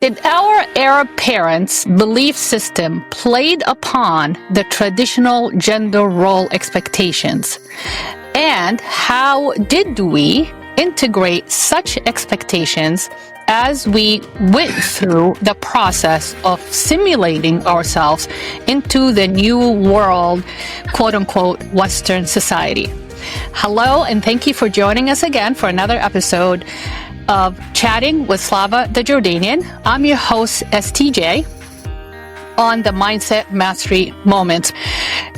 Did our Arab parents' belief system played upon the traditional gender role expectations? And how did we integrate such expectations as we went through the process of simulating ourselves into the new world, quote unquote, Western society? Hello, and thank you for joining us again for another episode of Chatting with Slava the Jordanian. I'm your host, STJ, on the Mindset Mastery Moments.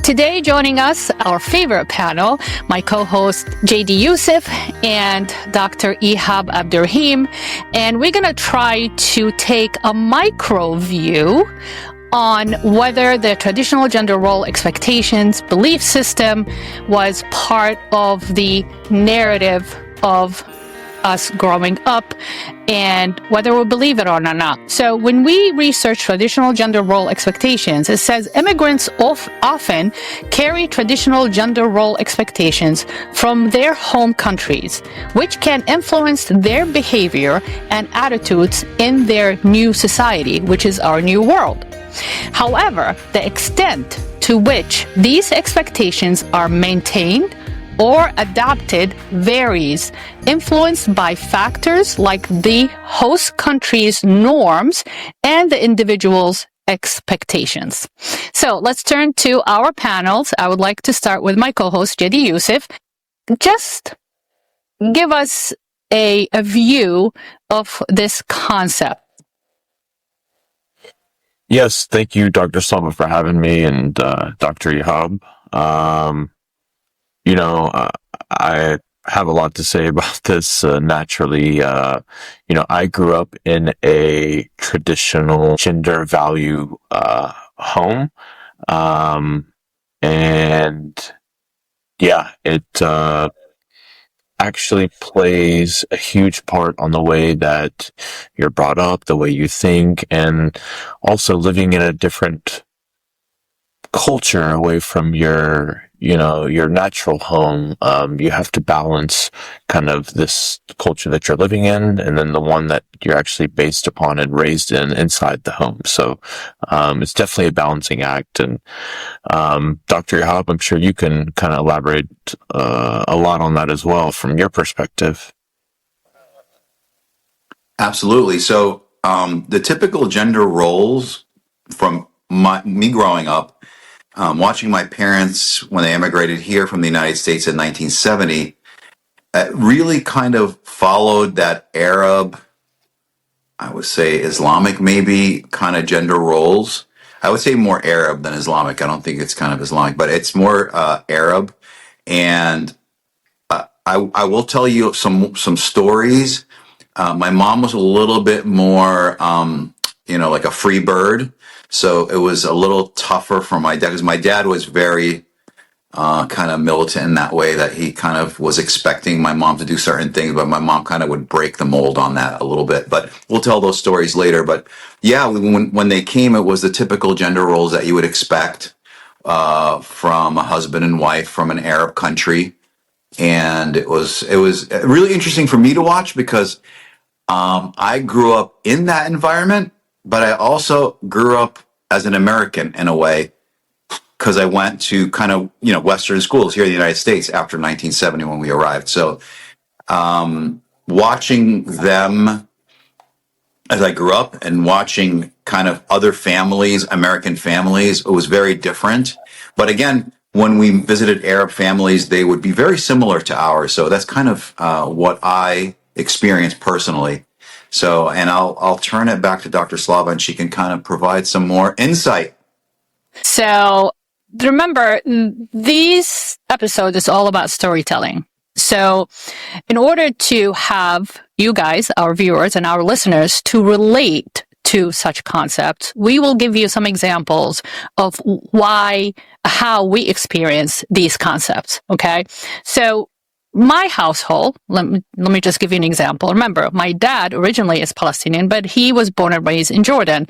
Today, joining us, our favorite panel, my co-host, JD Yusef and Dr. Ihab Abdurrahim. And we're going to try to take a micro view on whether the traditional gender role expectations belief system was part of the narrative of us growing up and whether we believe it or not. So when we research traditional gender role expectations, it says immigrants often carry traditional gender role expectations from their home countries, which can influence their behavior and attitudes in their new society, which is our new world. However, the extent to which these expectations are maintained or adopted varies, influenced by factors like the host country's norms and the individual's expectations. So let's turn to our panels. I would like to start with my co-host, JD Yusef. Just give us a view of this concept. Yes, thank you, Dr. Slava, for having me, and Dr. Ihab. I have a lot to say about this naturally. I grew up in a traditional gender value home. It actually plays a huge part on the way that you're brought up, the way you think, and also living in a different culture away from your natural home. You have to balance kind of this culture that you're living in and then the one that you're actually based upon and raised in inside the home. So it's definitely a balancing act. And Dr. Ihab, I'm sure you can kind of elaborate a lot on that as well from your perspective. Absolutely. So the typical gender roles from me growing up, watching my parents when they immigrated here from the United States in 1970, really kind of followed that Arab, I would say Islamic maybe, kind of gender roles. I would say more Arab than Islamic. I don't think it's kind of Islamic, but it's more Arab. And I will tell you some stories. My mom was a little bit more, like a free bird. So it was a little tougher for my dad because my dad was very kind of militant in that way that he kind of was expecting my mom to do certain things, but my mom kind of would break the mold on that a little bit. But we'll tell those stories later. But yeah, when they came, it was the typical gender roles that you would expect from a husband and wife from an Arab country. And it was really interesting for me to watch because I grew up in that environment. But I also grew up as an American in a way because I went to kind of, Western schools here in the United States after 1970 when we arrived. So watching them as I grew up and watching kind of other families, American families, it was very different. But again, when we visited Arab families, they would be very similar to ours. So that's kind of what I experienced personally. So, and I'll turn it back to Dr. Slava and she can kind of provide some more insight. So remember, these episodes is all about storytelling. So in order to have you guys, our viewers and our listeners, to relate to such concepts, we will give you some examples of how we experience these concepts. Okay. So my household, let me just give you an example. Remember, my dad originally is Palestinian, but he was born and raised in Jordan.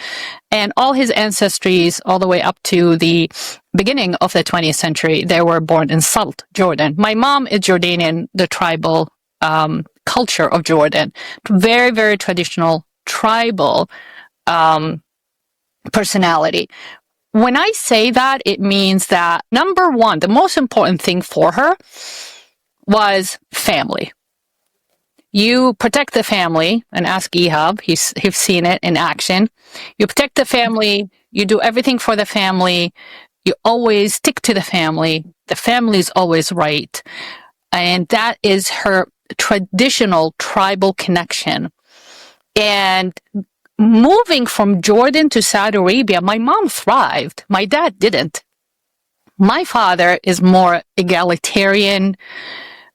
And all his ancestries, all the way up to the beginning of the 20th century, they were born in Salt, Jordan. My mom is Jordanian, the tribal culture of Jordan. Very, very traditional tribal personality. When I say that, it means that number one, the most important thing for her was family. You protect the family, and ask Ihab, he's seen it in action. You protect the family, you do everything for the family, you always stick to the family is always right. And that is her traditional tribal connection. And moving from Jordan to Saudi Arabia, my mom thrived. My dad didn't. My father is more egalitarian,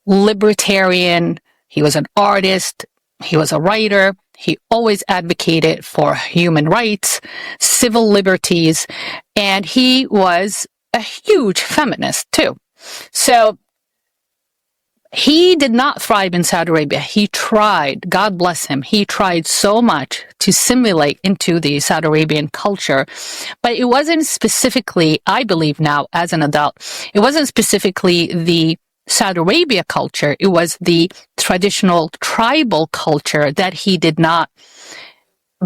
libertarian. He was an artist. He was a writer. He always advocated for human rights, civil liberties, and he was a huge feminist too. So he did not thrive in Saudi Arabia. He tried, God bless him, he tried so much to simulate into the Saudi Arabian culture, but it wasn't specifically, I believe now as an adult, it wasn't specifically the Saudi Arabia culture, it was the traditional tribal culture that he did not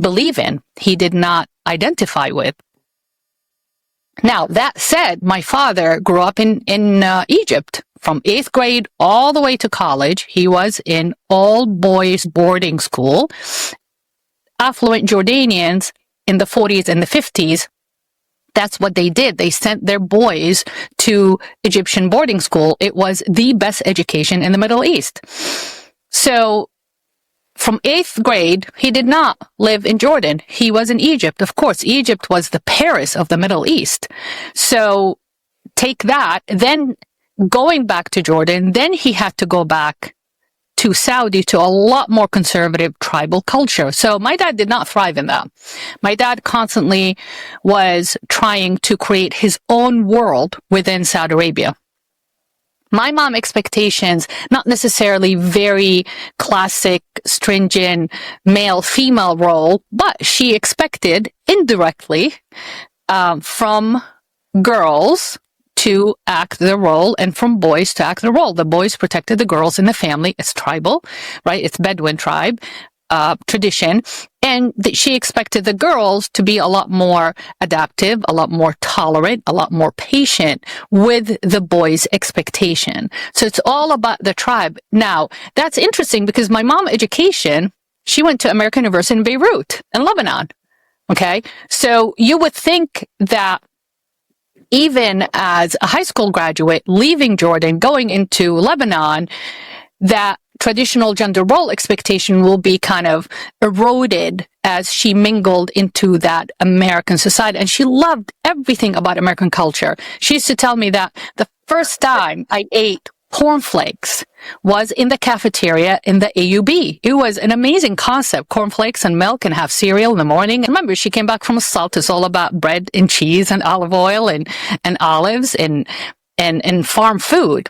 believe in, he did not identify with. Now, that said, my father grew up in Egypt. From 8th grade all the way to college, he was in all-boys boarding school. Affluent Jordanians in the 40s and the 50s, that's what they did. They sent their boys to Egyptian boarding school. It was the best education in the Middle East. So from 8th grade, he did not live in Jordan. He was in Egypt. Of course, Egypt was the Paris of the Middle East. So take that, then going back to Jordan, then he had to go back to Saudi, to a lot more conservative tribal culture. So my dad did not thrive in that. My dad constantly was trying to create his own world within Saudi Arabia. My mom expectations, not necessarily very classic, stringent male-female role, but she expected indirectly from girls to act the role and from boys to act the role. The boys protected the girls in the family. It's tribal, right? It's Bedouin tribe tradition. And she expected the girls to be a lot more adaptive, a lot more tolerant, a lot more patient with the boys' expectation. So it's all about the tribe. Now, that's interesting because my mom education, she went to American University in Beirut in Lebanon. Okay. So you would think that even as a high school graduate, leaving Jordan, going into Lebanon, that traditional gender role expectation will be kind of eroded as she mingled into that American society. And she loved everything about American culture. She used to tell me that the first time I ate cornflakes was in the cafeteria in the AUB. It was an amazing concept, cornflakes and milk, and have cereal in the morning. And remember, she came back from Salt. It's all about bread and cheese and olive oil and olives and farm food.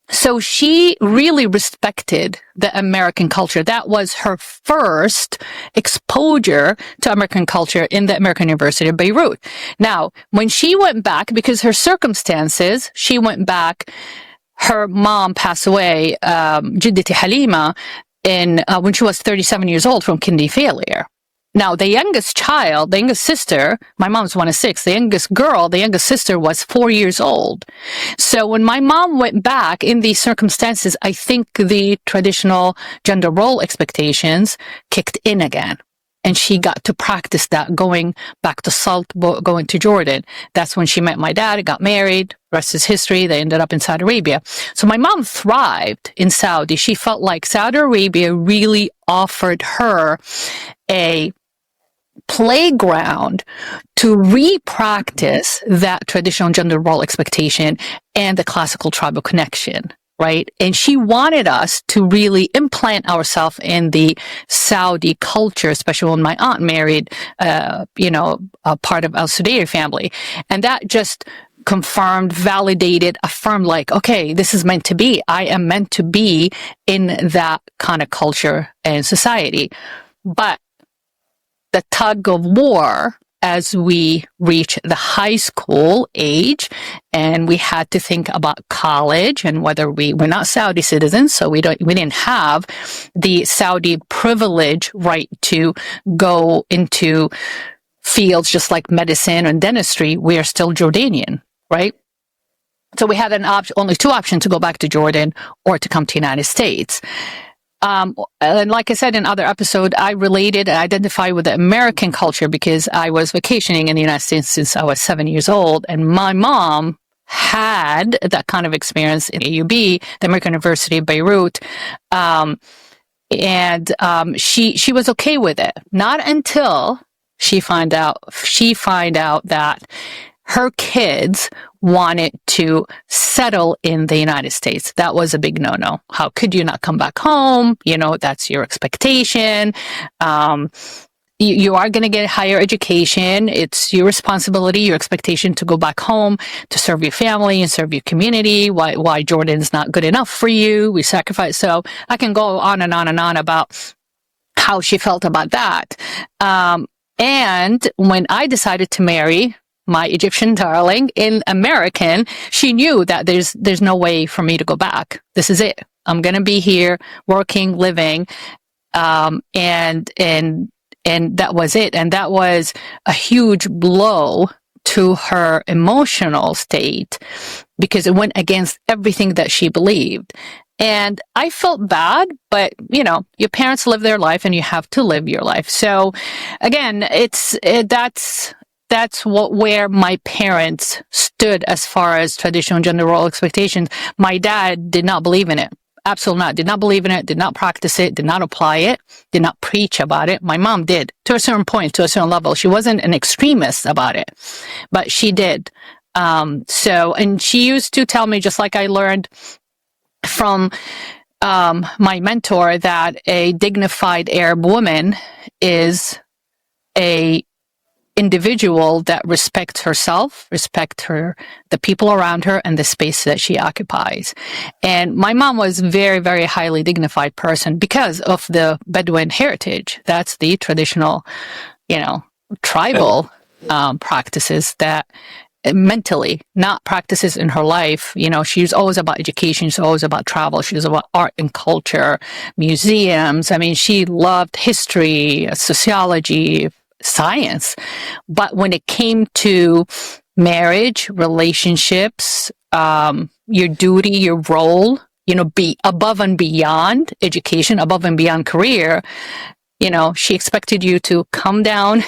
So she really respected the American culture. That was her first exposure to American culture in the American University of Beirut. Now, when she went back, because her circumstances, she went back. Her mom passed away, Jiddati Halima, when she was 37 years old from kidney failure. Now, the youngest child, the youngest sister, my mom's one of 6, the youngest girl, the youngest sister was 4 years old. So when my mom went back in these circumstances, I think the traditional gender role expectations kicked in again. And she got to practice that going back to Salt, going to Jordan. That's when she met my dad, got married. Rest is history. They ended up in Saudi Arabia. So my mom thrived in Saudi. She felt like Saudi Arabia really offered her a playground to re-practice that traditional gender role expectation and the classical tribal connection. Right? And she wanted us to really implant ourselves in the Saudi culture, especially when my aunt married, a part of Al Sudayr family. And that just confirmed, validated, affirmed like, okay, this is meant to be. I am meant to be in that kind of culture and society. But the tug of war as we reach the high school age, and we had to think about college and whether we're not Saudi citizens, so we didn't have the Saudi privilege right to go into fields just like medicine and dentistry. We are still Jordanian, right? So we had only two options: to go back to Jordan or to come to the United States. And like I said in other episode, I related and identified with the American culture because I was vacationing in the United States since I was 7 years old. And my mom had that kind of experience in AUB, the American University of Beirut. She was okay with it. Not until she find out that her kids wanted to settle in the United States. That was a big no-no. How could you not come back home? That's your expectation. You are going to get higher education. It's your responsibility, your expectation to go back home to serve your family and serve your community. Why Jordan's not good enough for you? We sacrifice. So I can go on and on and on about how she felt about that. And when I decided to marry my Egyptian darling in American, she knew that there's no way for me to go back. This is it. I'm going to be here working, living. And that was it. And that was a huge blow to her emotional state because it went against everything that she believed. And I felt bad, but your parents live their life and you have to live your life. So again, that's where my parents stood as far as traditional gender role expectations. My dad did not believe in it. Absolutely not. Did not believe in it, did not practice it, did not apply it, did not preach about it. My mom did to a certain point, to a certain level. She wasn't an extremist about it, but she did. And she used to tell me, just like I learned from my mentor, that a dignified Arab woman is a individual that respects herself, the people around her, and the space that she occupies. And my mom was very, very highly dignified person because of the Bedouin heritage. That's the traditional, tribal practices that mentally, not practices in her life. She's always about education. She's always about travel. She was about art and culture, museums. I mean, she loved history, sociology, science. But when it came to marriage, relationships, your duty, your role, be above and beyond education, above and beyond career, she expected you to come down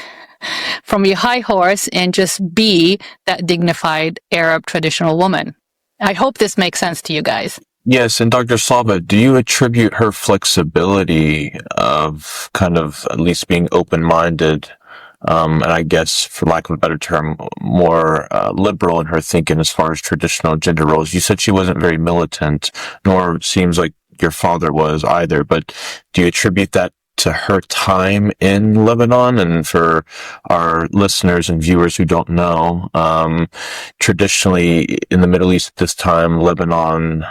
from your high horse and just be that dignified Arab traditional woman. I hope this makes sense to you guys. Yes, and Dr. Slava, do you attribute her flexibility of kind of at least being open-minded, and I guess, for lack of a better term, more liberal in her thinking as far as traditional gender roles? You said she wasn't very militant, nor seems like your father was either, but do you attribute that to her time in Lebanon? And for our listeners and viewers who don't know, traditionally in the Middle East at this time, Lebanon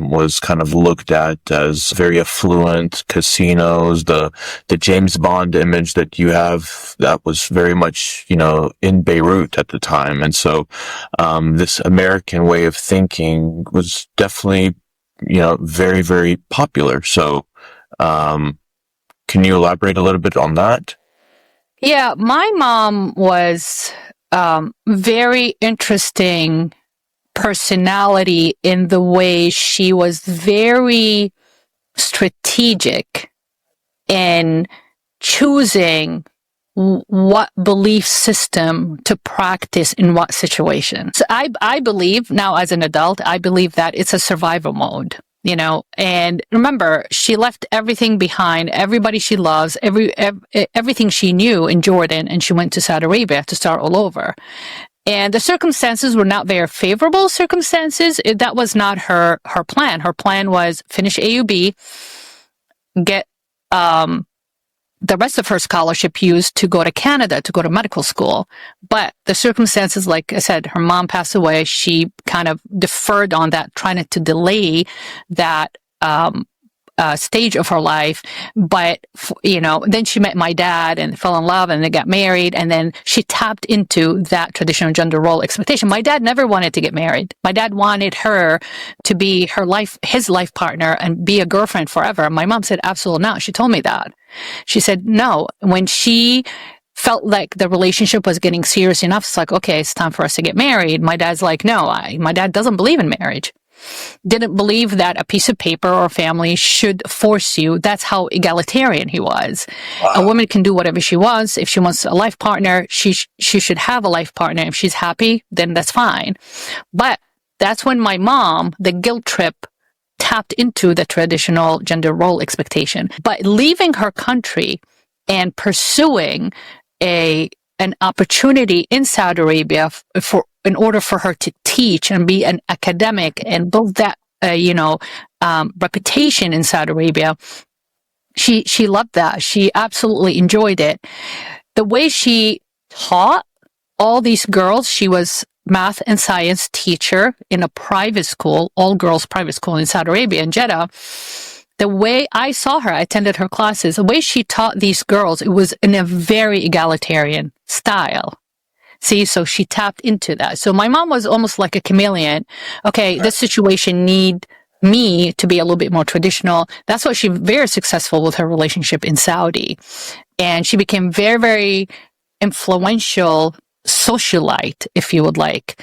was kind of looked at as very affluent, casinos, the James Bond image that you have, that was very much, in Beirut at the time. And so this American way of thinking was definitely, very, very popular. So can you elaborate a little bit on that? Yeah, my mom was very interesting personality in the way she was very strategic in choosing what belief system to practice in what situation. So I believe now, as an adult, I believe that it's a survival mode. And remember, she left everything behind, everybody she loves, everything she knew in Jordan, and she went to Saudi Arabia to start all over. And the circumstances were not very favorable circumstances. That was not her plan. Her plan was finish AUB, get the rest of her scholarship used to go to Canada, to go to medical school. But the circumstances, like I said, her mom passed away. She kind of deferred on that, trying to delay that stage of her life. But, then she met my dad and fell in love and they got married. And then she tapped into that traditional gender role expectation. My dad never wanted to get married. My dad wanted her to be his life partner and be a girlfriend forever. My mom said, absolutely not. She told me that. She said, no. When she felt like the relationship was getting serious enough, it's like, okay, it's time for us to get married. My dad's like, no, my dad doesn't believe in marriage. Didn't believe that a piece of paper or family should force you. That's how egalitarian he was. Wow. A woman can do whatever she wants. If she wants a life partner, she should have a life partner. If she's happy, then that's fine. But that's when my mom, the guilt trip, tapped into the traditional gender role expectation. But leaving her country and pursuing an opportunity in Saudi Arabia in order for her to teach and be an academic and build that reputation in Saudi Arabia, she loved that. She absolutely enjoyed it. The way she taught all these girls, she was math and science teacher in a private school, all girls private school in Saudi Arabia in Jeddah. The way I saw her, I attended her classes, the way she taught these girls, it was in a very egalitarian style. See, so she tapped into that. So my mom was almost like a chameleon. Okay, this situation need me to be a little bit more traditional. That's why she's very successful with her relationship in Saudi. And she became very, very influential socialite, if you would like.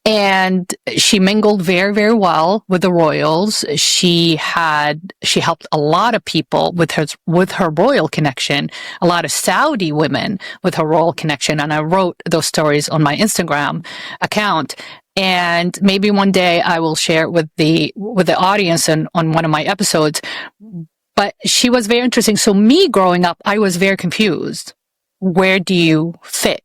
And she mingled very, very well with the royals. She helped a lot of people with her royal connection, a lot of Saudi women with her royal connection. And I wrote those stories on my Instagram account. And maybe one day I will share it with the audience on one of my episodes. But she was very interesting. So me growing up, I was very confused. Where do you fit?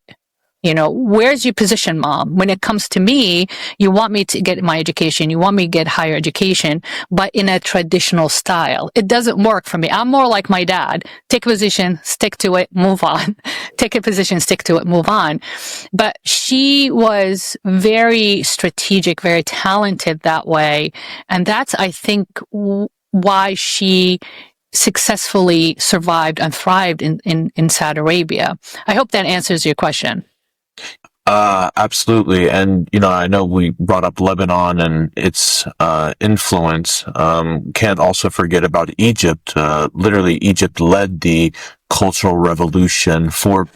Where's your position, mom? When it comes to me, you want me to get my education. You want me to get higher education, but in a traditional style. It doesn't work for me. I'm more like my dad. Take a position, stick to it, move on. Take a position, stick to it, move on. But she was very strategic, very talented that way. And that's, I think, why she successfully survived and thrived in Saudi Arabia. I hope that answers your question. Absolutely. And, I know we brought up Lebanon and its influence. Can't also forget about Egypt. Literally, Egypt led the cultural revolution for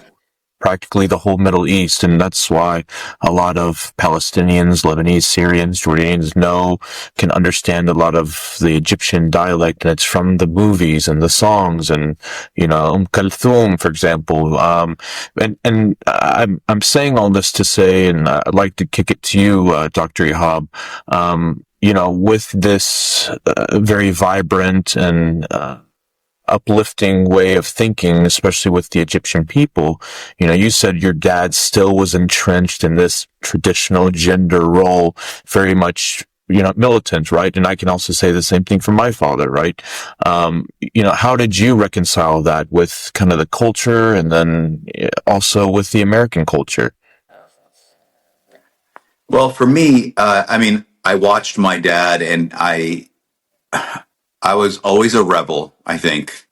practically the whole Middle East. And that's why a lot of Palestinians, Lebanese, Syrians, Jordanians can understand a lot of the Egyptian dialect. And it's from the movies and the songs and, Kulthum, for example. And I'm saying all this to say, and I'd like to kick it to you, Dr. Ihab, with this very vibrant and, uplifting way of thinking, especially with the Egyptian people. You said your dad still was entrenched in this traditional gender role, very much, militant, right? And I can also say the same thing for my father, right? How did you reconcile that with kind of the culture and then also with the American culture? Well, for me, I watched my dad and I was always a rebel, I think.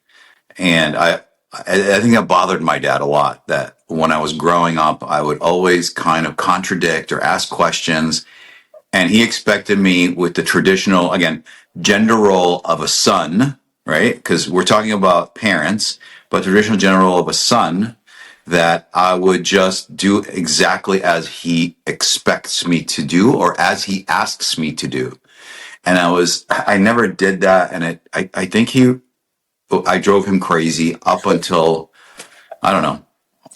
And I think that bothered my dad a lot, that when I was growing up, I would always kind of contradict or ask questions. And he expected me with the traditional, again, gender role of a son, right? Because we're talking about parents, but traditional gender role of a son, that I would just do exactly as he expects me to do or as he asks me to do. And I never did that. And I think I drove him crazy up until, I don't know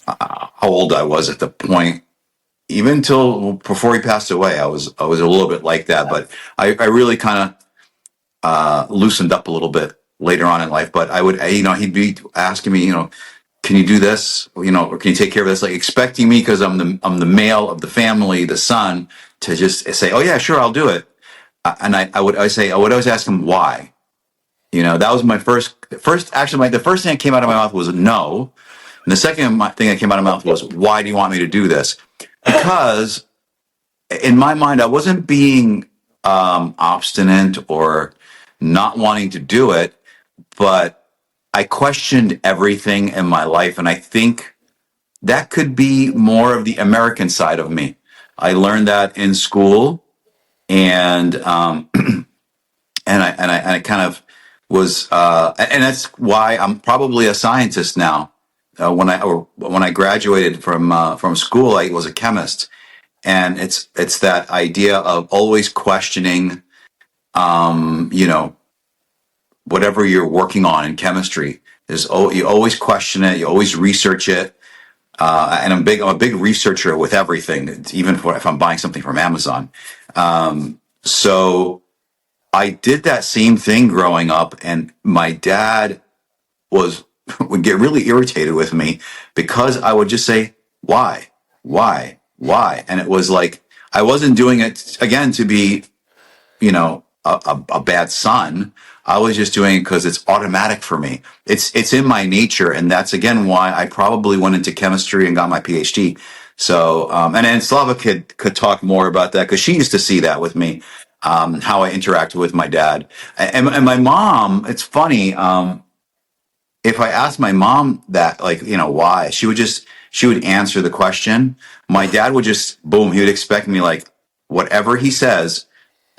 how old I was at the point, even till before he passed away. I was a little bit like that, but I really kind of, loosened up a little bit later on in life. But he'd be asking me, can you do this? Or can you take care of this? Like expecting me, because I'm the male of the family, the son, to just say, oh yeah, sure, I'll do it. And I would always ask him why. That was my first, actually, the first thing that came out of my mouth was no. And the second thing that came out of my mouth was, why do you want me to do this? Because in my mind, I wasn't being obstinate or not wanting to do it, but I questioned everything in my life. And I think that could be more of the American side of me. I learned that in school, and I kind of was, and that's why I'm probably a scientist now. When I graduated from school, I was a chemist, and it's that idea of always questioning, you know, whatever you're working on in chemistry. You always question it, you always research it, and I'm a big researcher with everything, even if I'm buying something from Amazon. So I did that same thing growing up, and my dad would get really irritated with me because I would just say, why? And it was like, I wasn't doing it again to be, you know, a bad son. I was just doing it because it's automatic for me. It's in my nature. And that's again why I probably went into chemistry and got my PhD. So, and Slava could talk more about that because she used to see that with me, how I interacted with my dad and my mom. It's funny. If I asked my mom that, like, you know, why, she would answer the question. My dad would just, boom, he would expect me, like, whatever he says,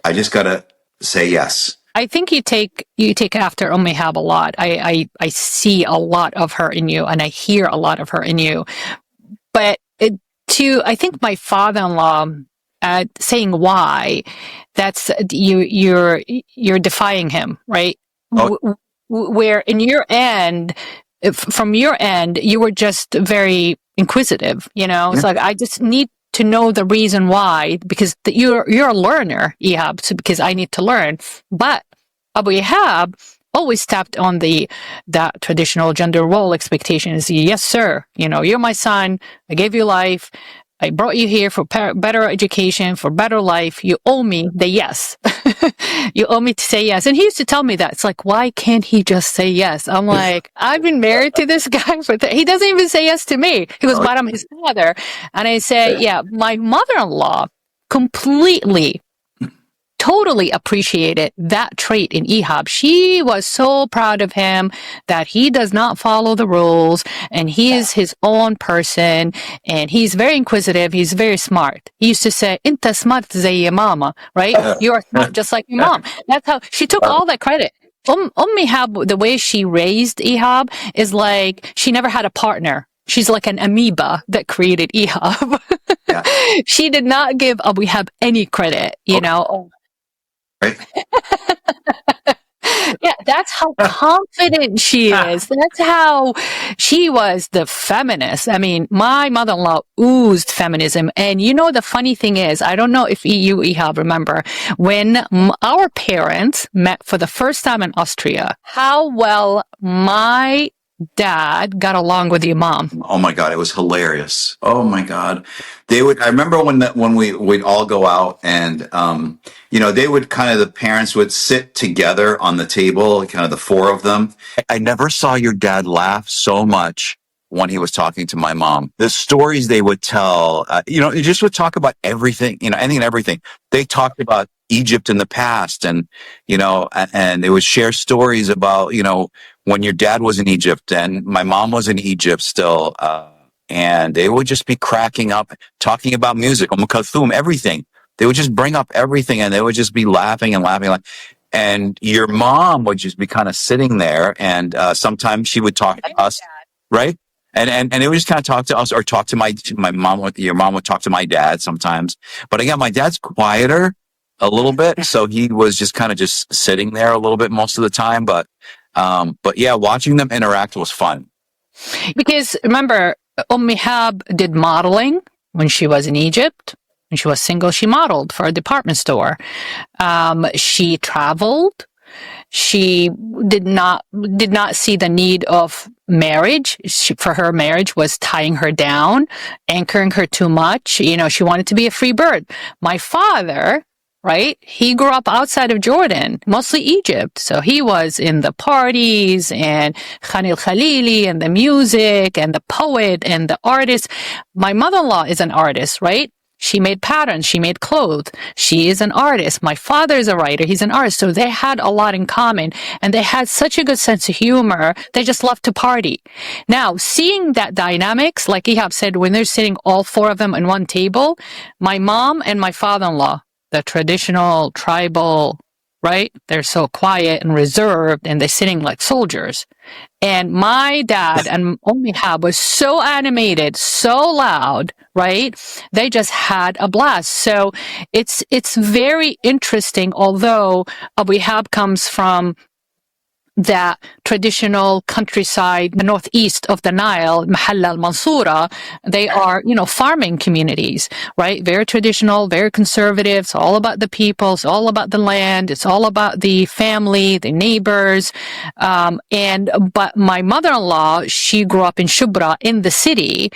I just gotta say yes. I think you take after Ihab a lot. I see a lot of her in you, and I hear a lot of her in you. But I think my father-in-law saying why, that's you're defying him, right? Oh. Where in your end, from your end, you were just very inquisitive. You know, it's like, I just need to know the reason why, because you're a learner, Ihab, so because I need to learn. But Abu Ihab always stepped on that traditional gender role expectation. Is yes, sir. You know, you're my son. I gave you life. I brought you here for better education, for better life. You owe me the yes. You owe me to say yes. And he used to tell me that. It's like, why can't he just say yes? I'm like, I've been married to this guy he doesn't even say yes to me. He goes, but I'm his father. And I say, yeah, my mother-in-law completely totally appreciated that trait in Ihab. She was so proud of him that he does not follow the rules and he is his own person and he's very inquisitive. He's very smart. He used to say, "Inta smart zay mama," right? You are smart just like your mom. That's how she took all that credit. Ihab, the way she raised Ihab is like she never had a partner. She's like an amoeba that created Ihab. Yeah. She did not give Abu Ihab any credit, you know. Right. Yeah, that's how confident she is. That's how she was the feminist. I mean, my mother-in-law oozed feminism. And you know, the funny thing is, I don't know if you, Ihab, remember when our parents met for the first time in Austria, how well my dad got along with your mom. Oh my God, it was hilarious. Oh my God. I remember when we'd all go out and, you know, the parents would sit together on the table, kind of the four of them. I never saw your dad laugh so much when he was talking to my mom. The stories they would tell, you know, they just would talk about everything, you know, anything and everything. They talked about Egypt in the past and, you know, and they would share stories about, you know, when your dad was in Egypt and my mom was in Egypt still, and they would just be cracking up, talking about music, Kulthum, everything. They would just bring up everything and they would just be laughing and laughing. And your mom would just be kind of sitting there and sometimes she would talk to us, right? And they would just kind of talk to us or talk to my mom. Your mom would talk to my dad sometimes. But again, my dad's quieter a little bit. So he was just kind of just sitting there a little bit most of the time. But yeah, watching them interact was fun. Because remember, Ihab did modeling when she was in Egypt. When she was single, she modeled for a department store. She traveled. She did not see the need of marriage. For her, marriage was tying her down, anchoring her too much. You know, she wanted to be a free bird. My father, right? He grew up outside of Jordan, mostly Egypt. So he was in the parties and Khalil Khalili and the music and the poet and the artist. My mother-in-law is an artist, right? She made patterns. She made clothes. She is an artist. My father is a writer. He's an artist. So they had a lot in common. And they had such a good sense of humor. They just loved to party. Now, seeing that dynamics, like Ihab said, when they're sitting all four of them at one table, my mom and my father-in-law, the traditional tribal, right? They're so quiet and reserved, and they're sitting like soldiers. And my dad and Ihab was so animated, so loud, right? They just had a blast. So it's very interesting, although Ihab comes from that traditional countryside, the northeast of the Nile, Mahalla al-Mansura, they are, farming communities, right? Very traditional, very conservative. It's all about the people. It's all about the land. It's all about the family, the neighbors. But my mother-in-law, she grew up in Shubra in the city.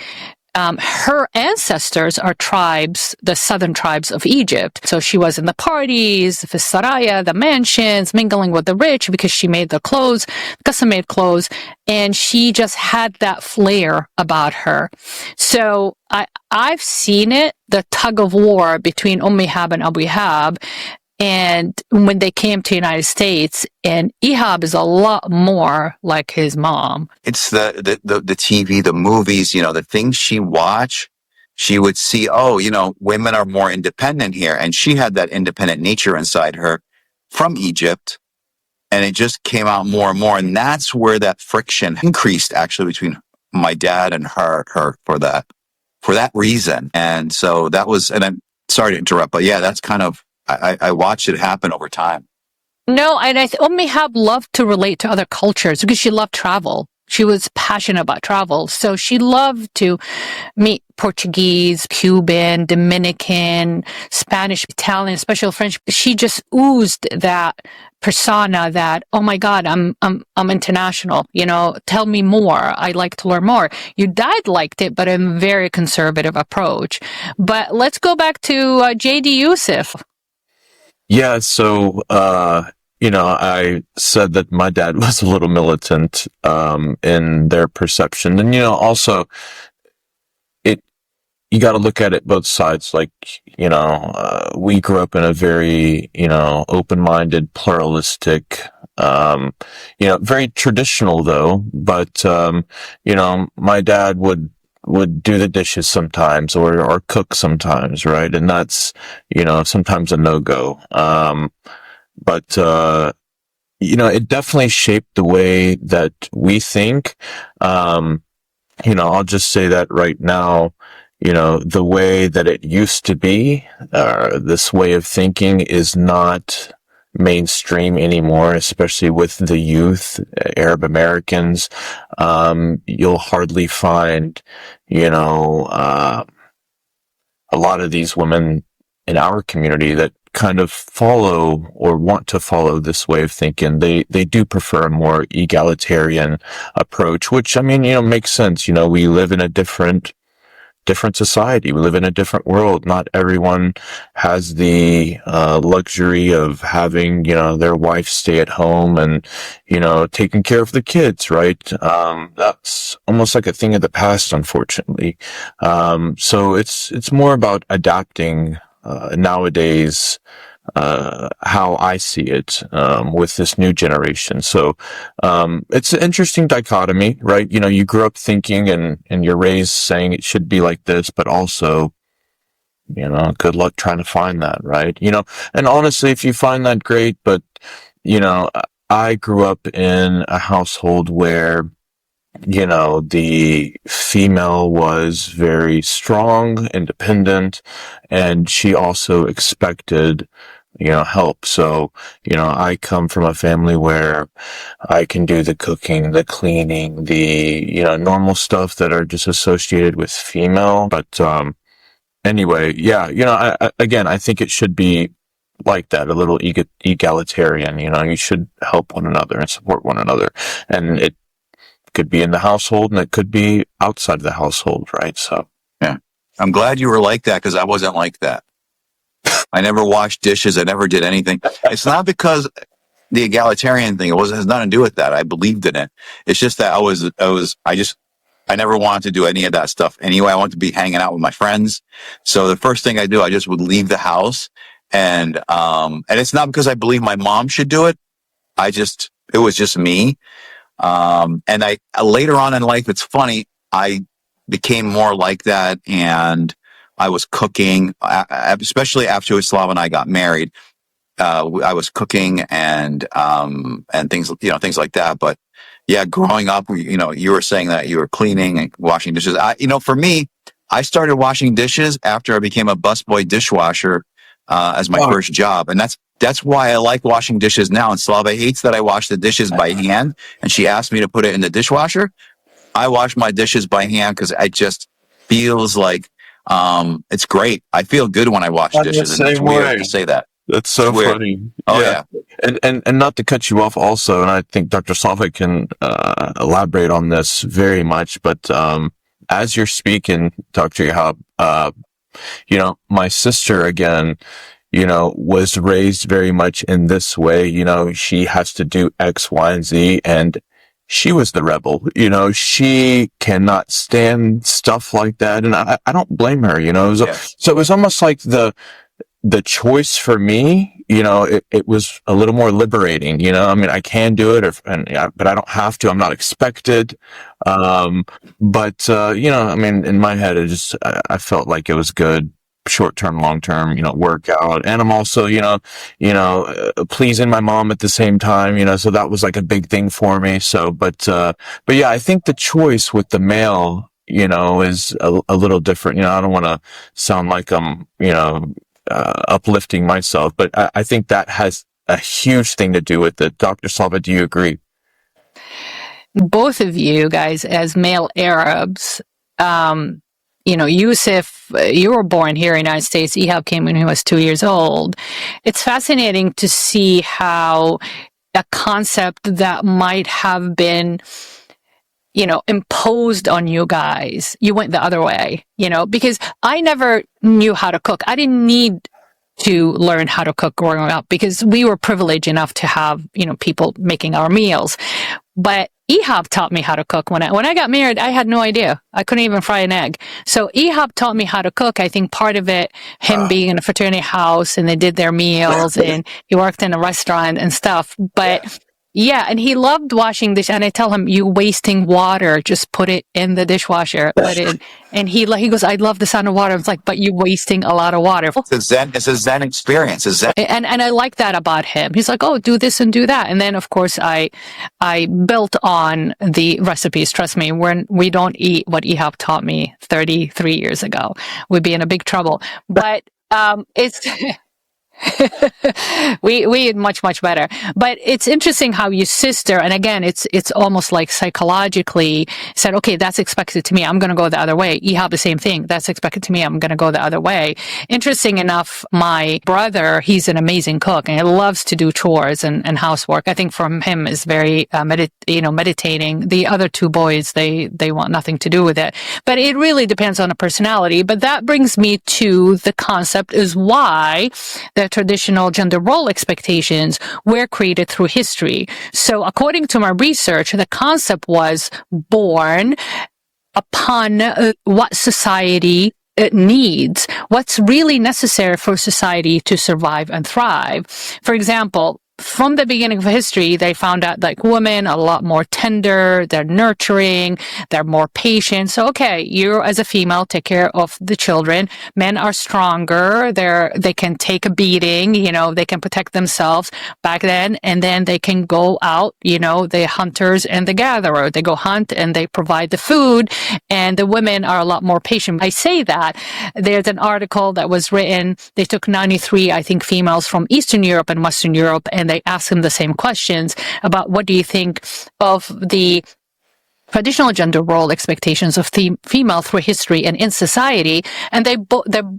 Her ancestors are tribes, the southern tribes of Egypt. So she was in the parties, the saraya, the mansions, mingling with the rich because she made the clothes, custom-made clothes, and she just had that flair about her. So I've seen it, the tug of war between Ihab and Abu Ihab. And when they came to the United States, and Ihab is a lot more like his mom. It's the TV, the movies, the things she watched. She would see, women are more independent here. And she had that independent nature inside her from Egypt. And it just came out more and more. And that's where that friction increased actually between my dad and her for that reason. And so that was, and I'm sorry to interrupt, but yeah, that's kind of, I watched it happen over time. No, and Ihab loved to relate to other cultures because she loved travel. She was passionate about travel. So she loved to meet Portuguese, Cuban, Dominican, Spanish, Italian, especially French. She just oozed that persona that, oh my God, I'm international. Tell me more. I'd like to learn more. Your dad liked it, but a very conservative approach. But let's go back to J.D. Yusef. Yeah, so, I said that my dad was a little militant, in their perception. And, also, you got to look at it both sides. Like, we grew up in a very, open-minded, pluralistic, very traditional though, but, my dad would do the dishes sometimes or cook sometimes, right? And that's, sometimes a no-go. But it definitely shaped the way that we think. I'll just say that right now, the way that it used to be, this way of thinking is not mainstream anymore, especially with the youth, Arab Americans. You'll hardly find, a lot of these women in our community that kind of follow or want to follow this way of thinking. They do prefer a more egalitarian approach, which, makes sense. We live in a different society. We live in a different world. Not everyone has the luxury of having, their wife stay at home and, taking care of the kids, right? That's almost like a thing of the past, unfortunately. So it's more about adapting nowadays, how I see it, with this new generation. So, it's an interesting dichotomy, right? You grew up thinking and you're raised saying it should be like this, but also, good luck trying to find that, right? And honestly, if you find that, great, but, I grew up in a household where, the female was very strong, independent, and she also expected, help. So, I come from a family where I can do the cooking, the cleaning, the, normal stuff that are just associated with female. But, anyway, yeah, I think it should be like that, a little egalitarian. You should help one another and support one another. And it could be in the household and it could be outside the household, right? So, yeah. I'm glad you were like that because I wasn't like that. I never washed dishes. I never did anything. It's not because the egalitarian thing, has nothing to do with that. I believed in it. It's just that I never wanted to do any of that stuff anyway. I wanted to be hanging out with my friends. So the first thing I do, I just would leave the house, and it's not because I believe my mom should do it. It was just me. And I later on in life, it's funny, I became more like that, and I was cooking, especially after Slava and I got married. I was cooking and things, things like that. But yeah, growing up, you were saying that you were cleaning and washing dishes. For me, I started washing dishes after I became a busboy dishwasher, as my first job. And that's why I like washing dishes now. And Slava hates that I wash the dishes by hand, and she asked me to put it in the dishwasher. I wash my dishes by hand because it just feels like, it's great. I feel good when I wash dishes, and it's weird to say that. That's so funny. Oh yeah. And not to cut you off also, and I think Dr. Slava can elaborate on this very much, but as you're speaking, Dr. Ihab, my sister again, was raised very much in this way. She has to do X, Y, and Z, and she was the rebel. She cannot stand stuff like that, and I don't blame her. So it was almost like the choice for me, it was a little more liberating, I mean, I can do it, but I don't have to. I'm not expected. But I mean, in my head, I felt like it was good, short-term, long-term, workout. And I'm also, pleasing my mom at the same time, so that was like a big thing for me. So, but yeah, I think the choice with the male, is a little different. I don't want to sound like I'm, uplifting myself, but I think that has a huge thing to do with it. Dr. Slava, do you agree? Both of you guys, as male Arabs, Yusef, you were born here in the United States. Ihab came when he was 2 years old. It's fascinating to see how a concept that might have been imposed on you guys, you went the other way, because I never knew how to cook. I didn't need to learn how to cook growing up because we were privileged enough to have, people making our meals. But Ihab taught me how to cook. When I got married, I had no idea. I couldn't even fry an egg. So Ihab taught me how to cook. I think part of it, him being in a fraternity house and they did their meals and he worked in a restaurant and stuff. But yeah, and he loved washing dishes. And I tell him, you wasting water, just put it in the dishwasher. And he goes, I love the sound of water. It's like, but you're wasting a lot of water. It's a Zen experience. And I like that about him. He's like, oh, do this and do that. And then, of course, I built on the recipes. Trust me, we don't eat what Ihab taught me 33 years ago. We'd be in a big trouble. But it's... we eat much, much better. But it's interesting how your sister, and again, it's almost like psychologically said, okay, that's expected to me. I'm going to go the other way. Ihab, the same thing. That's expected to me. I'm going to go the other way. Interesting enough, my brother, he's an amazing cook and he loves to do chores and housework. I think from him is very, meditating. The other two boys, they want nothing to do with it. But it really depends on a personality. But that brings me to the concept is why the traditional gender role expectations were created through history. So according to my research, the concept was born upon what society needs, what's really necessary for society to survive and thrive. For example, from the beginning of history, they found out like women are a lot more tender, they're nurturing, they're more patient. So, okay, you as a female take care of the children. Men are stronger. They can take a beating, they can protect themselves back then. And then they can go out, the hunters and the gatherer. They go hunt and they provide the food. And the women are a lot more patient. I say that there's an article that was written. They took 93, I think, females from Eastern Europe and Western Europe, and they asked them the same questions about what do you think of the traditional gender role expectations of the female through history and in society. And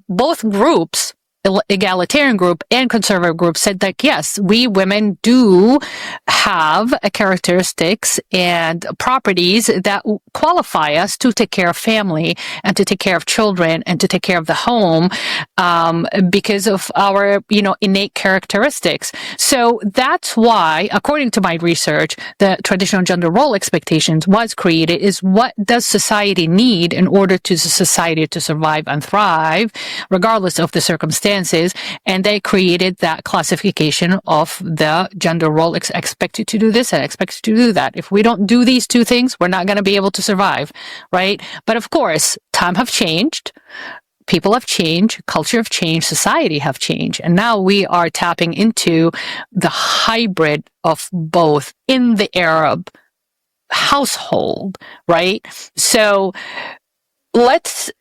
both groups egalitarian group and conservative group said that yes, we women do have characteristics and properties that qualify us to take care of family and to take care of children and to take care of the home, because of our, innate characteristics. So that's why, according to my research, the traditional gender role expectations was created. Is what does society need in order to society to survive and thrive, regardless of the circumstances? And they created that classification of the gender role, expected to do this and expected to do that. If we don't do these two things, we're not going to be able to survive, right? But of course, time have changed. People have changed, culture have changed, society have changed. And now we are tapping into the hybrid of both in the Arab household, right? So let's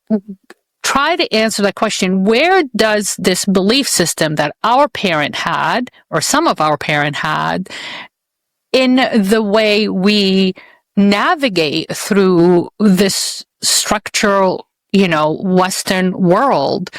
try to answer that question. Where does this belief system that our parent had, or some of our parent had, in the way we navigate through this structural, Western world,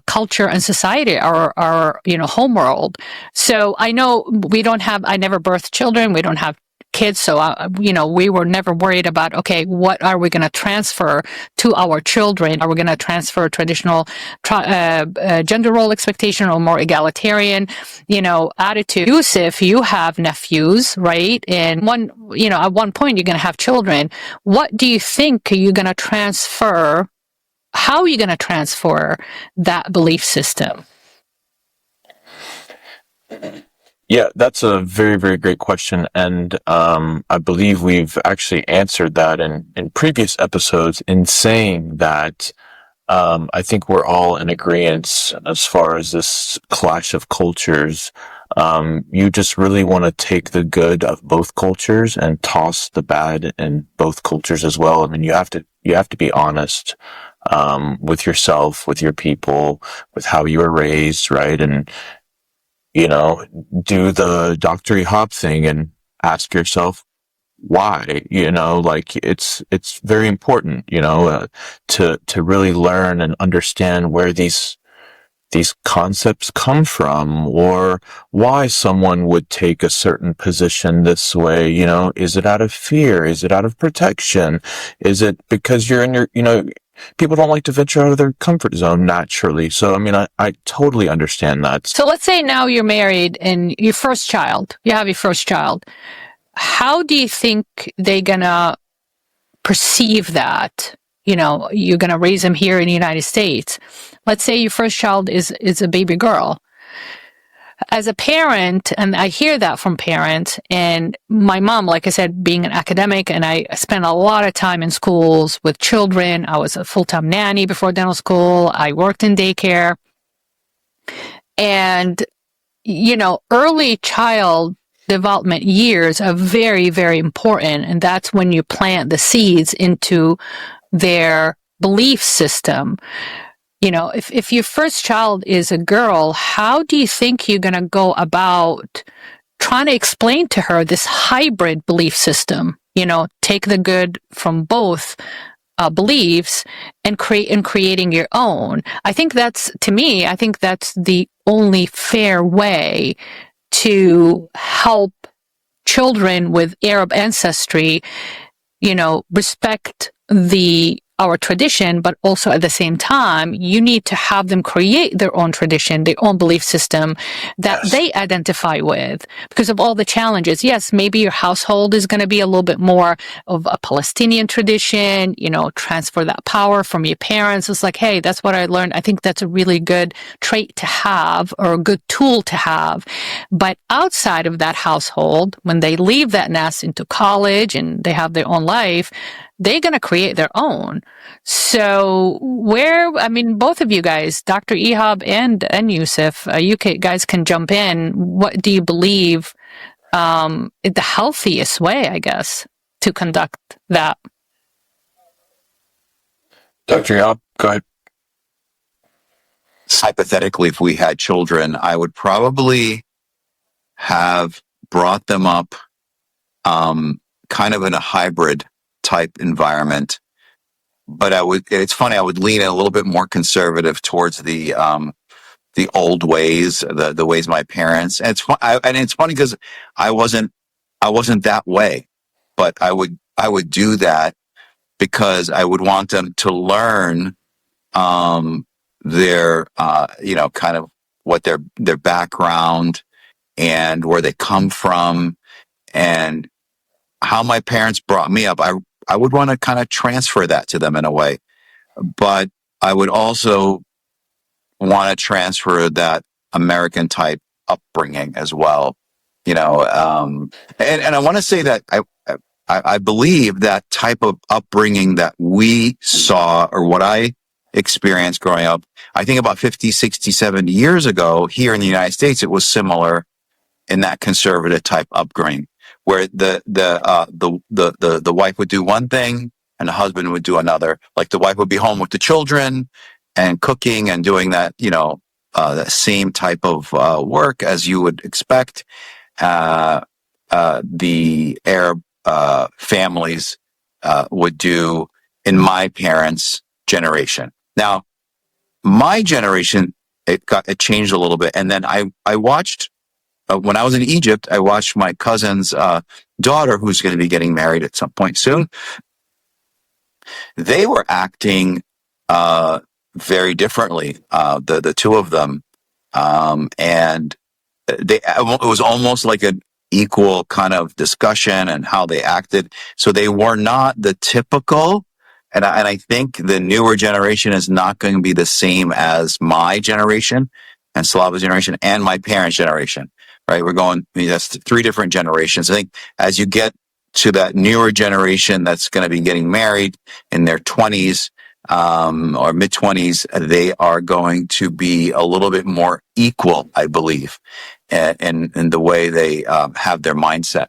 culture and society, our home world. So I know I never birthed children. We don't have kids. So, we were never worried about, okay, what are we going to transfer to our children? Are we going to transfer traditional gender role expectation or more egalitarian, attitude? Yusef, you have nephews, right? And at one point you're going to have children. What do you think you're going to transfer? How are you going to transfer that belief system? Yeah, that's a very, very great question. And I believe we've actually answered that in previous episodes in saying that I think we're all in agreement as far as this clash of cultures. You just really want to take the good of both cultures and toss the bad in both cultures as well. I mean, you have to be honest with yourself, with your people, with how you were raised, right? And do the Dr. Ihab thing and ask yourself why. It's very important, to really learn and understand where these concepts come from, or why someone would take a certain position this way. Is it out of fear? Is it out of protection? Is it because you're in your, people don't like to venture out of their comfort zone naturally. So, I mean, I totally understand that. So let's say now you're married and you have your first child. How do you think they're going to perceive that? You're going to raise them here in the United States. Let's say your first child is a baby girl. As a parent, and I hear that from parents, and my mom, like I said, being an academic, and I spent a lot of time in schools with children. I was a full-time nanny before dental school. I worked in daycare. And, early child development years are very, very important. And that's when you plant the seeds into their belief system. If your first child is a girl, how do you think you're going to go about trying to explain to her this hybrid belief system? Take the good from both beliefs and creating your own. I think that's the only fair way to help children with Arab ancestry, respect our tradition, but also at the same time, you need to have them create their own tradition, their own belief system that they identify with because of all the challenges. Yes, maybe your household is going to be a little bit more of a Palestinian tradition, transfer that power from your parents. It's like, hey, that's what I learned. I think that's a really good trait to have or a good tool to have. But outside of that household, when they leave that nest into college and they have their own life, they're going to create their own. So both of you guys, Dr. Ihab and Yusef, you guys can jump in. What do you believe is the healthiest way, I guess, to conduct that? Dr. Ihab, go ahead. Hypothetically, if we had children, I would probably have brought them up kind of in a hybrid type environment. but it's funny, I would lean a little bit more conservative towards the old ways, the ways my parents, and it's funny because I wasn't, I wasn't that way, but I would do that because I would want them to learn, their, kind of what their background and where they come from and how my parents brought me up. I would want to kind of transfer that to them in a way, but I would also want to transfer that American type upbringing as well, and I want to say that I believe that type of upbringing that we saw or what I experienced growing up, I think about 50, 60, 70 years ago here in the United States, it was similar in that conservative type upbringing where the wife would do one thing and the husband would do another. Like the wife would be home with the children and cooking and doing that, that same type of work as you would expect. The Arab families would do in my parents' generation. Now, my generation, it changed a little bit, and then I watched when I was in Egypt. I watched my cousin's daughter, who's going to be getting married at some point soon. They were acting very differently, the two of them, and it was almost like an equal kind of discussion and how they acted. So they were not the typical, and I think the newer generation is not going to be the same as my generation and Slava's generation and my parents' generation, right? That's three different generations. I think as you get to that newer generation that's going to be getting married in their 20s, or mid 20s, they are going to be a little bit more equal, I believe, in the way they have their mindset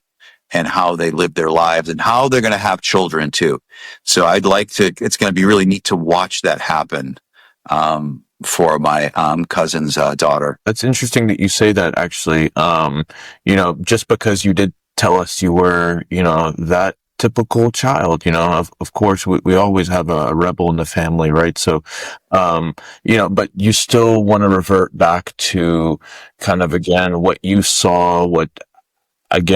and how they live their lives and how they're going to have children too. So it's going to be really neat to watch that happen for my cousin's daughter. That's interesting that you say that, actually. Just because you did tell us you were, that typical child, of course, we always have a rebel in the family, right? So, but you still want to revert back to kind of, again, what you saw,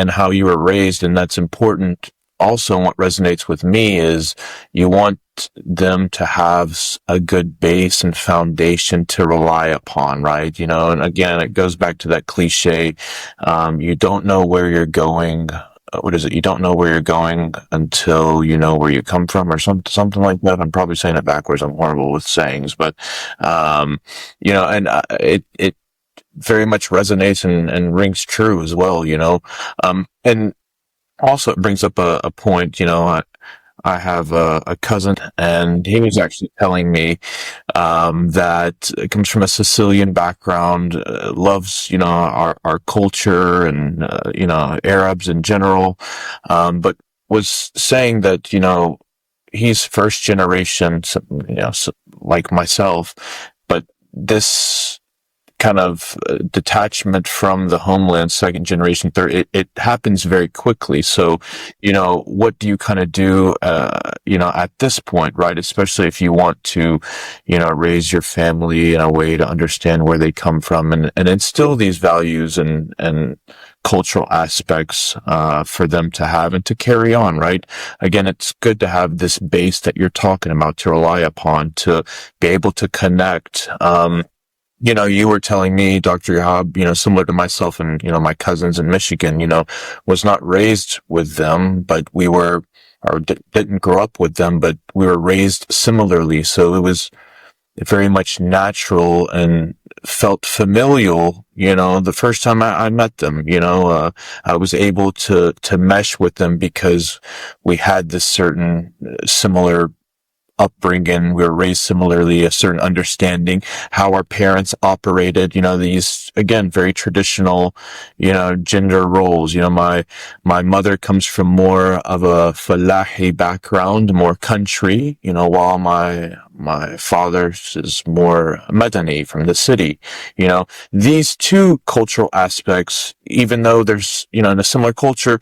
how you were raised. And that's important. Also, what resonates with me is you want them to have a good base and foundation to rely upon, right? And again, it goes back to that cliche. You don't know where you're going. What is it? You don't know where you're going until you know where you come from, or something like that. I'm probably saying it backwards. I'm horrible with sayings, but, it very much resonates and rings true as well, and also it brings up a point, I have a cousin, and he was actually telling me that it comes from a Sicilian background, loves our culture and Arabs in general, but was saying that he's first generation, like myself, but this kind of detachment from the homeland, second generation, third, it happens very quickly. So, what do you kind of do, at this point, right? Especially if you want to, raise your family in a way to understand where they come from and instill these values and cultural aspects, for them to have and to carry on, right? Again, it's good to have this base that you're talking about to rely upon to be able to connect. You were telling me, Dr. Ihab, similar to myself and, my cousins in Michigan, was not raised with them, but we were, or didn't grow up with them, but we were raised similarly. So it was very much natural and felt familial, the first time I met them, I was able to mesh with them because we had this certain similar upbringing. We were raised similarly, a certain understanding how our parents operated, these, again, very traditional, gender roles. My mother comes from more of a Falahi background, more country, while my father's is more Madani, from the city. These two cultural aspects, even though there's, in a similar culture,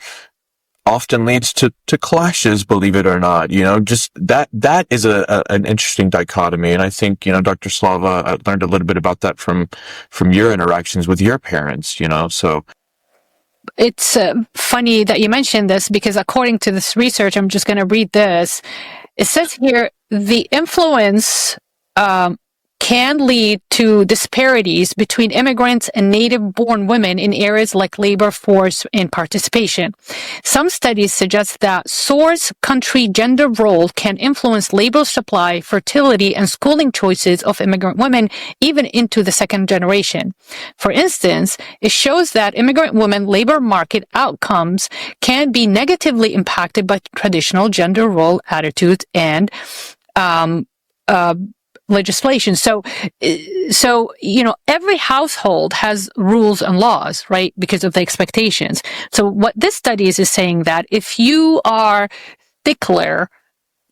often leads to clashes, believe it or not. Just that is an interesting dichotomy. And I think, Dr. Slava, I learned a little bit about that from your interactions with your parents, so. It's funny that you mentioned this, because according to this research, I'm just going to read this. It says here, the influence can lead to disparities between immigrants and native-born women in areas like labor force and participation. Some studies suggest that source country gender role can influence labor supply, fertility, and schooling choices of immigrant women even into the second generation. For instance, it shows that immigrant women labor market outcomes can be negatively impacted by traditional gender role attitudes and legislation. So, every household has rules and laws, right? Because of the expectations. So what this study is saying that if you are stickler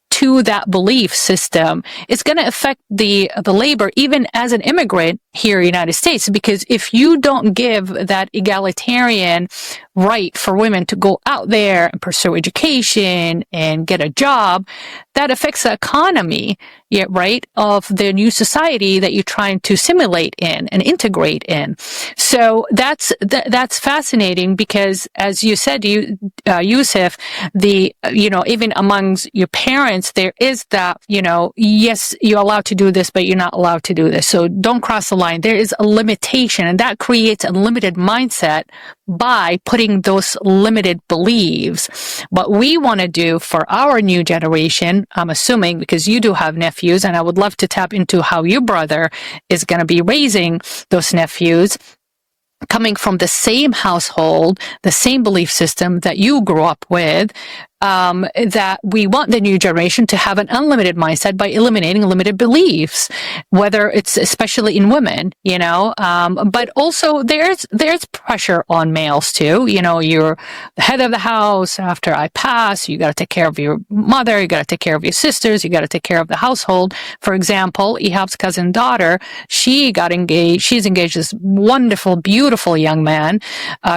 to that belief system, it's going to affect the labor even as an immigrant here in the United States, because if you don't give that egalitarian right for women to go out there and pursue education and get a job, that affects the economy, right, of the new society that you're trying to simulate in and integrate in. So that's fascinating, because as you said, Yusef, even amongst your parents, there is that, yes, you're allowed to do this, but you're not allowed to do this. So don't cross the line. There is a limitation, and that creates a limited mindset by putting those limited beliefs. What we want to do for our new generation, I'm assuming, because you do have nephews, and I would love to tap into how your brother is going to be raising those nephews, coming from the same household, the same belief system that you grew up with, that we want the new generation to have an unlimited mindset by eliminating limited beliefs, whether it's especially in women, but also there's pressure on males too. You're the head of the house. After I pass, you got to take care of your mother. You got to take care of your sisters. You got to take care of the household. For example, Ihab's cousin daughter, she got engaged. She's engaged to this wonderful, beautiful young man,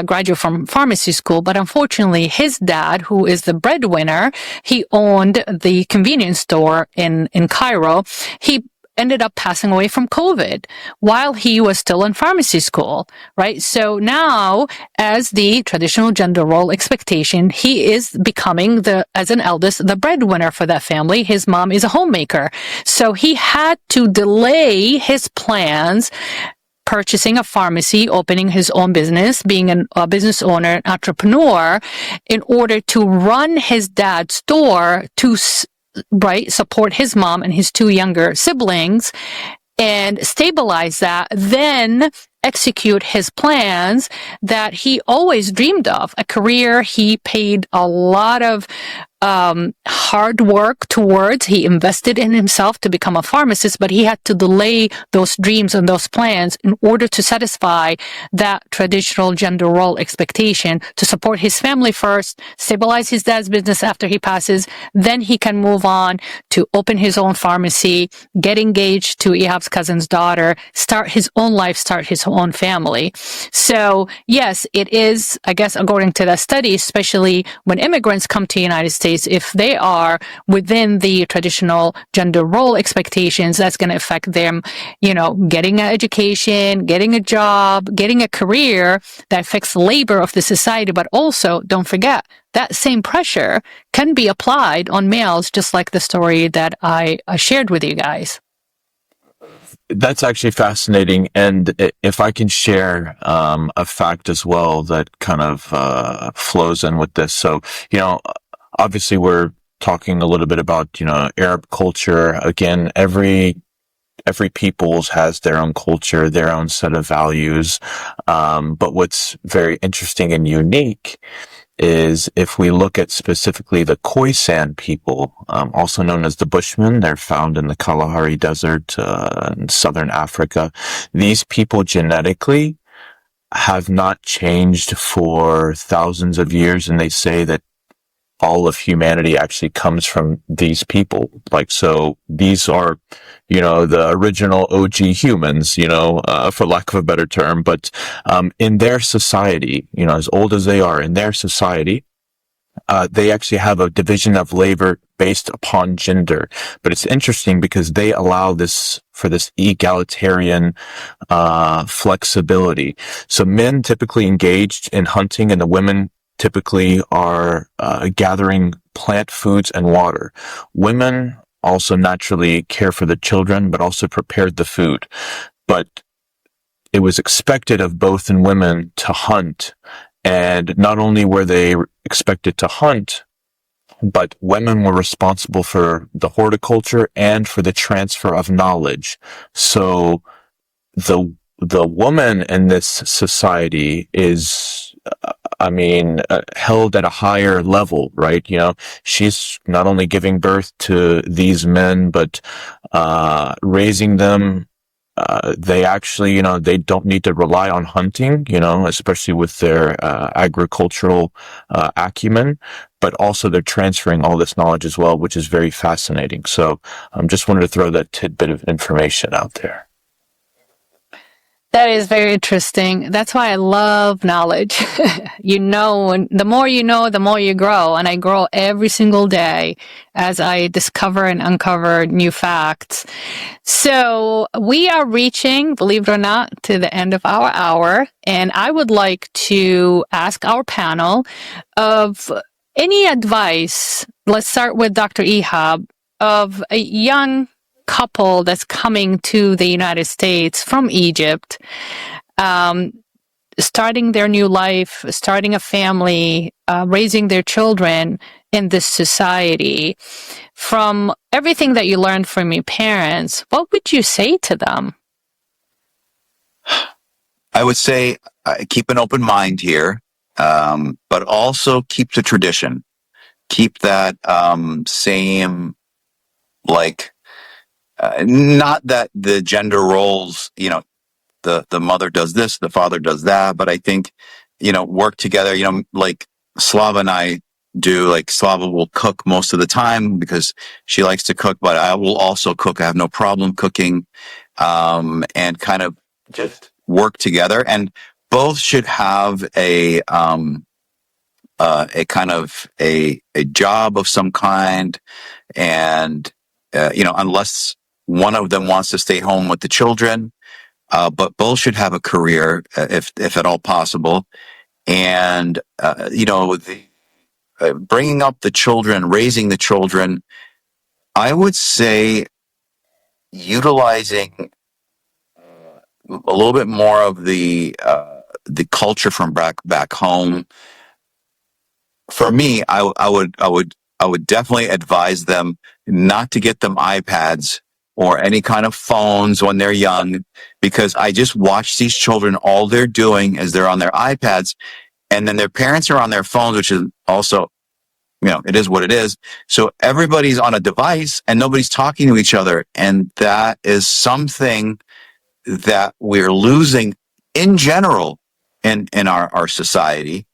graduate from pharmacy school. But unfortunately, his dad, who is the breadwinner, he owned the convenience store in Cairo. He ended up passing away from COVID while he was still in pharmacy school, right? So now, as the traditional gender role expectation, he is becoming as an eldest, the breadwinner for that family. His mom is a homemaker. So he had to delay his plans, purchasing a pharmacy, opening his own business, being a business owner, an entrepreneur, in order to run his dad's store to support his mom and his two younger siblings and stabilize that, then execute his plans that he always dreamed of, a career he paid a lot of hard work towards. He invested in himself to become a pharmacist, but he had to delay those dreams and those plans in order to satisfy that traditional gender role expectation, to support his family first, stabilize his dad's business after he passes, then he can move on to open his own pharmacy, get engaged to Ihab's cousin's daughter, start his own life, start his own family. So yes, it is, I guess, according to that study, especially when immigrants come to the United States, if they are within the traditional gender role expectations, that's going to affect them, getting an education, getting a job, getting a career that affects the labor of the society. But also, don't forget, that same pressure can be applied on males, just like the story that I shared with you guys. That's actually fascinating. And if I can share a fact as well that kind of flows in with this. So, obviously we're talking a little bit about, Arab culture. Again, every peoples has their own culture, their own set of values. But what's very interesting and unique is if we look at specifically the Khoisan people, also known as the Bushmen, they're found in the Kalahari Desert in southern Africa. These people genetically have not changed for thousands of years, and they say that all of humanity actually comes from these people. So these are, the original OG humans, for lack of a better term. But in their society, as old as they are, in their society, they actually have a division of labor based upon gender. But it's interesting because they allow this for this egalitarian flexibility. So men typically engaged in hunting, and the women typically are gathering plant foods and water. Women also naturally care for the children, but also prepared the food. But it was expected of both and women to hunt. And not only were they expected to hunt, but women were responsible for the horticulture and for the transfer of knowledge. So the woman in this society is, held at a higher level, right? She's not only giving birth to these men, but raising them. They actually, they don't need to rely on hunting, especially with their agricultural acumen, but also they're transferring all this knowledge as well, which is very fascinating. So just wanted to throw that tidbit of information out there. That is very interesting. That's why I love knowledge. The more you know, the more you grow. And I grow every single day as I discover and uncover new facts. So we are reaching, believe it or not, to the end of our hour. And I would like to ask our panel of any advice. Let's start with Dr. Ihab, of a young couple that's coming to the United States from Egypt, starting their new life, starting a family, raising their children in this society. From everything that you learned from your parents, what would you say to them? I would say keep an open mind here, but also keep the tradition. Keep that same, not that the gender roles, the mother does this, the father does that, but I think, work together, like Slava and I do. Like Slava will cook most of the time because she likes to cook, but I will also cook. I have no problem cooking, and kind of just work together. And both should have a kind of a job of some kind. And, unless one of them wants to stay home with the children, but both should have a career, if at all possible. And, bringing up the children, raising the children, I would say utilizing a little bit more of the culture from back home. For me, I would definitely advise them not to get them iPads or any kind of phones when they're young, because I just watch these children. All they're doing is they're on their iPads, and then their parents are on their phones, which is also, it is what it is. So everybody's on a device and nobody's talking to each other. And that is something that we're losing in general in our society.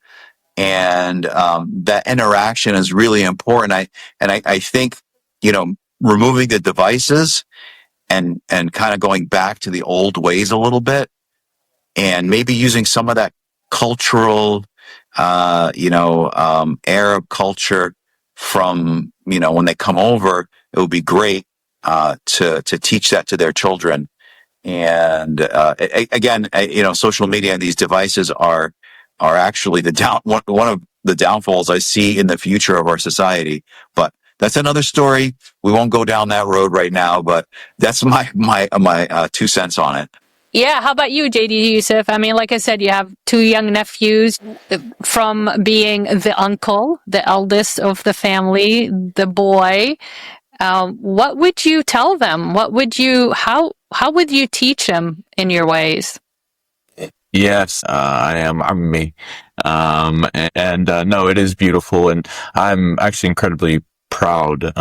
And that interaction is really important. I think, removing the devices and kind of going back to the old ways a little bit, and maybe using some of that cultural, Arab culture from, when they come over, it would be great to teach that to their children. And again, social media and these devices are actually one of the downfalls I see in the future of our society. But that's another story. We won't go down that road right now, but that's my 2 cents on it. Yeah, how about you, JD Yusef? I mean, like I said, you have 2 young nephews. From being the uncle, the eldest of the family, the boy. What would you tell them? How would you teach them in your ways? Yes, I'm me. No, it is beautiful. And I'm actually incredibly proud,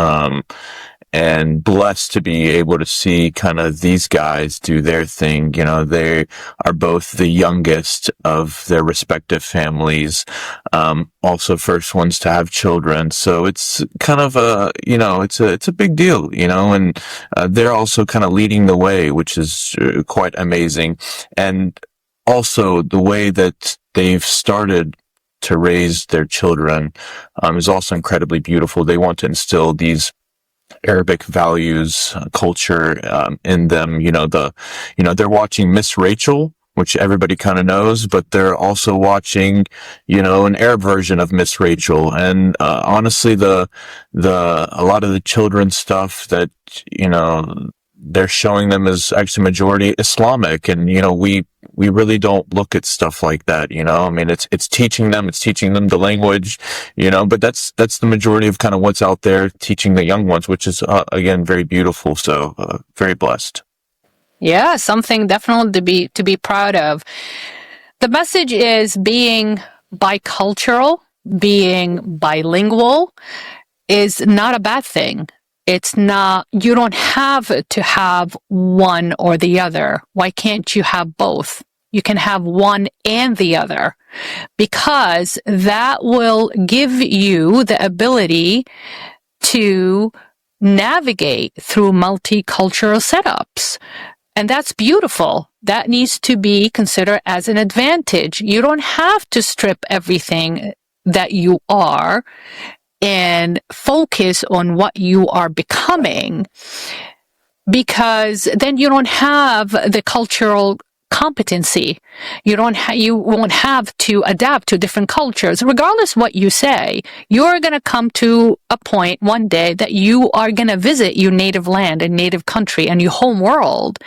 and blessed to be able to see kind of these guys do their thing. They are both the youngest of their respective families, also first ones to have children. So it's kind of it's a big deal, and they're also kind of leading the way, which is quite amazing. And also the way that they've started to raise their children is also incredibly beautiful. They want to instill these Arabic values, culture in them. They're watching Miss Rachel, which everybody kind of knows, but they're also watching, an Arab version of Miss Rachel. And honestly, a lot of the children's stuff that they're showing them is actually majority Islamic, and we really don't look at stuff like that. I mean, it's teaching them the language, but that's the majority of kind of what's out there, teaching the young ones, which is again very beautiful. So very blessed. Yeah, something definitely to be proud of. The message is being bicultural, being bilingual is not a bad thing. It's not, you don't have to have one or the other. Why can't you have both? You can have one and the other, because that will give you the ability to navigate through multicultural setups. And that's beautiful. That needs to be considered as an advantage. You don't have to strip everything that you are and focus on what you are becoming, because then you don't have the cultural competency. You won't have to adapt to different cultures. Regardless what you say, you're going to come to a point one day that you are going to visit your native land and native country and your home world.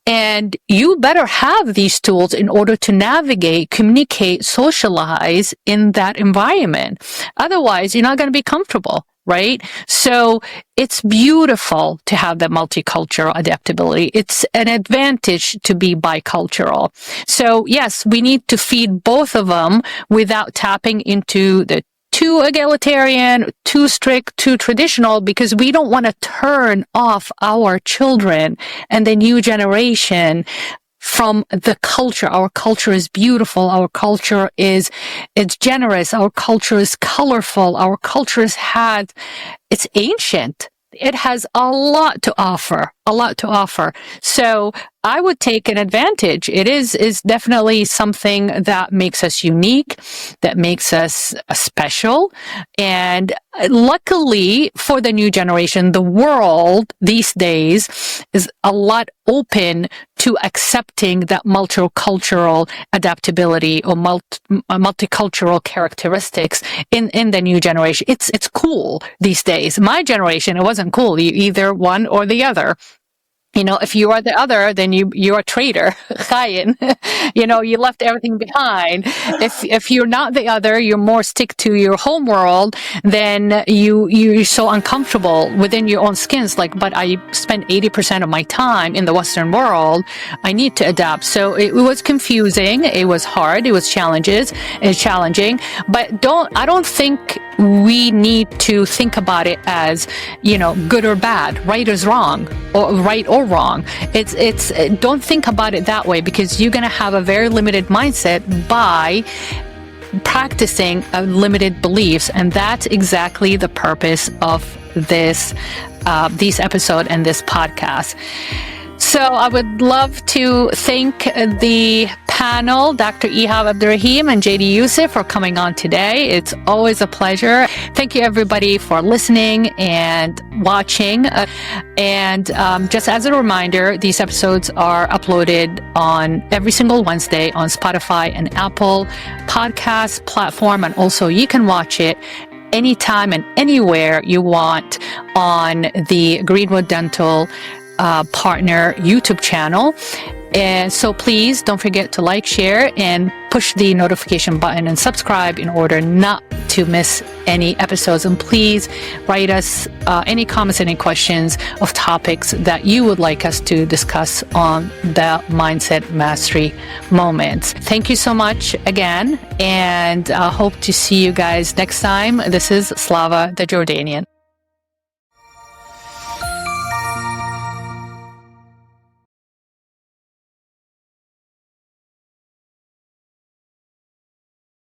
And you better have these tools in order to navigate, communicate, socialize in that environment. Otherwise, you're not going to be comfortable, right? So it's beautiful to have that multicultural adaptability. It's an advantage to be bicultural. So yes, we need to feed both of them without tapping into the too egalitarian, too strict, too traditional, because we don't want to turn off our children and the new generation from the culture. Our culture is beautiful. Our culture is generous. Our culture is colorful. Our culture it's ancient. It has a lot to offer. So I would take an advantage. It is definitely something that makes us unique, that makes us special. And luckily for the new generation, the world these days is a lot open to accepting that multicultural adaptability or multicultural characteristics in the new generation. It's cool these days. My generation, it wasn't cool. You either one or the other. If you are the other, then you're a traitor. Chayin. You left everything behind. If you're not the other, you're more stick to your home world, then you're so uncomfortable within your own skins. But I spent 80% of my time in the Western world. I need to adapt. So it was confusing. It was hard. It was challenging. But I don't think we need to think about it as, good or bad, right or wrong, or wrong. It's don't think about it that way, because you're going to have a very limited mindset by practicing limited beliefs, and that's exactly the purpose of this episode and this podcast. So I would love to thank the panel, Dr. Ihab Abdurrahim and JD Yusef, for coming on today. It's always a pleasure. Thank you, everybody, for listening and watching. And just as a reminder, these episodes are uploaded on every single Wednesday on Spotify and Apple podcast platform. And also you can watch it anytime and anywhere you want on the Greenwood Dental Partner YouTube channel. And so please don't forget to like, share, and push the notification button and subscribe in order not to miss any episodes. And please write us any comments, any questions of topics that you would like us to discuss on the Mindset Mastery Moments. Thank you so much again, and hope to see you guys next time. This is Slava, the Jordanian.